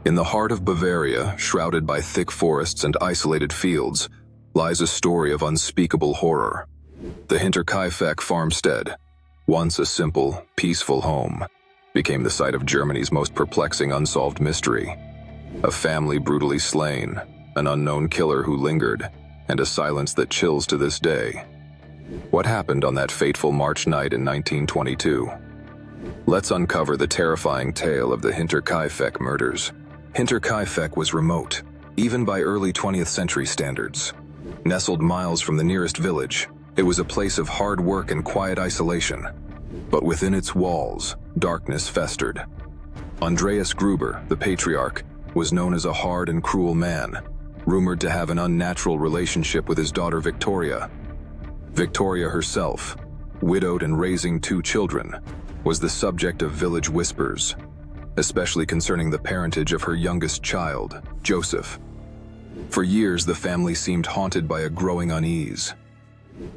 In the heart of Bavaria, shrouded by thick forests and isolated fields, lies a story of unspeakable horror. The Hinterkaifeck farmstead, once a simple, peaceful home, became the site of Germany's most perplexing unsolved mystery. A family brutally slain, an unknown killer who lingered, and a silence that chills to this day. What happened on that fateful March night in 1922? Let's uncover the terrifying tale of the Hinterkaifeck murders. Hinterkaifeck was remote, even by early 20th century standards. Nestled miles from the nearest village, it was a place of hard work and quiet isolation. But within its walls, darkness festered. Andreas Gruber, the patriarch, was known as a hard and cruel man, rumored to have an unnatural relationship with his daughter Victoria. Victoria herself, widowed and raising 2 children, was the subject of village whispers, especially concerning the parentage of her youngest child, Joseph. For years, the family seemed haunted by a growing unease.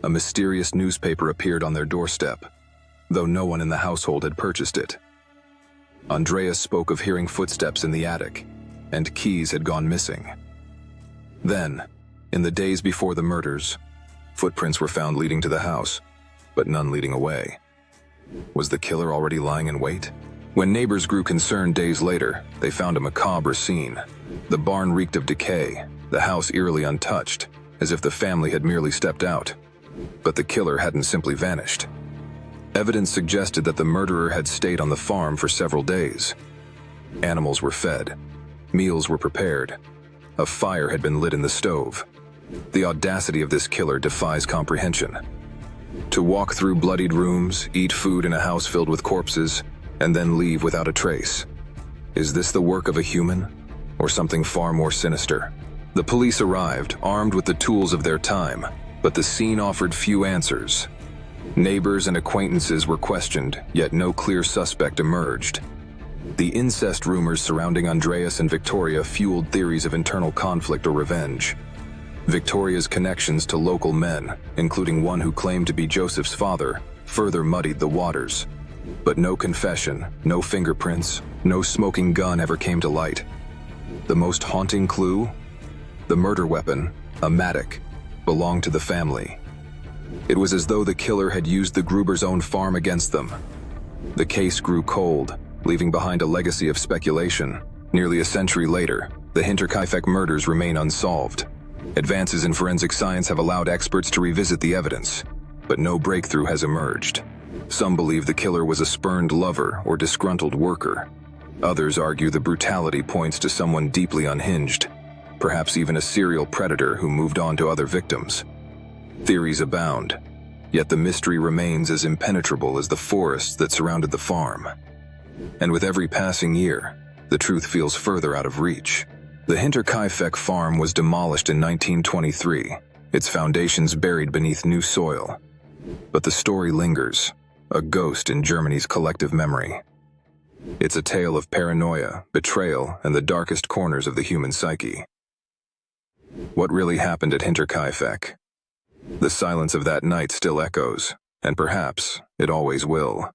A mysterious newspaper appeared on their doorstep, though no one in the household had purchased it. Andreas spoke of hearing footsteps in the attic, and keys had gone missing. Then, in the days before the murders, footprints were found leading to the house, but none leading away. Was the killer already lying in wait? When neighbors grew concerned days later, they found a macabre scene. The barn reeked of decay, the house eerily untouched, as if the family had merely stepped out. But the killer hadn't simply vanished. Evidence suggested that the murderer had stayed on the farm for several days. Animals were fed, meals were prepared, a fire had been lit in the stove. The audacity of this killer defies comprehension. To walk through bloodied rooms, eat food in a house filled with corpses, and then leave without a trace. Is this the work of a human, or something far more sinister? The police arrived, armed with the tools of their time, but the scene offered few answers. Neighbors and acquaintances were questioned, yet no clear suspect emerged. The incest rumors surrounding Andreas and Victoria fueled theories of internal conflict or revenge. Victoria's connections to local men, including one who claimed to be Joseph's father, further muddied the waters. But no confession, no fingerprints, no smoking gun ever came to light. The most haunting clue? The murder weapon, a mattock, belonged to the family. It was as though the killer had used the Gruber's own farm against them. The case grew cold, leaving behind a legacy of speculation. Nearly a century later, the Hinterkaifeck murders remain unsolved. Advances in forensic science have allowed experts to revisit the evidence, but no breakthrough has emerged. Some believe the killer was a spurned lover or disgruntled worker. Others argue the brutality points to someone deeply unhinged, perhaps even a serial predator who moved on to other victims. Theories abound, yet the mystery remains as impenetrable as the forests that surrounded the farm. And with every passing year, the truth feels further out of reach. The Hinterkaifeck farm was demolished in 1923, its foundations buried beneath new soil. But the story lingers, a ghost in Germany's collective memory. It's a tale of paranoia, betrayal, and the darkest corners of the human psyche. What really happened at Hinterkaifeck? The silence of that night still echoes, and perhaps it always will.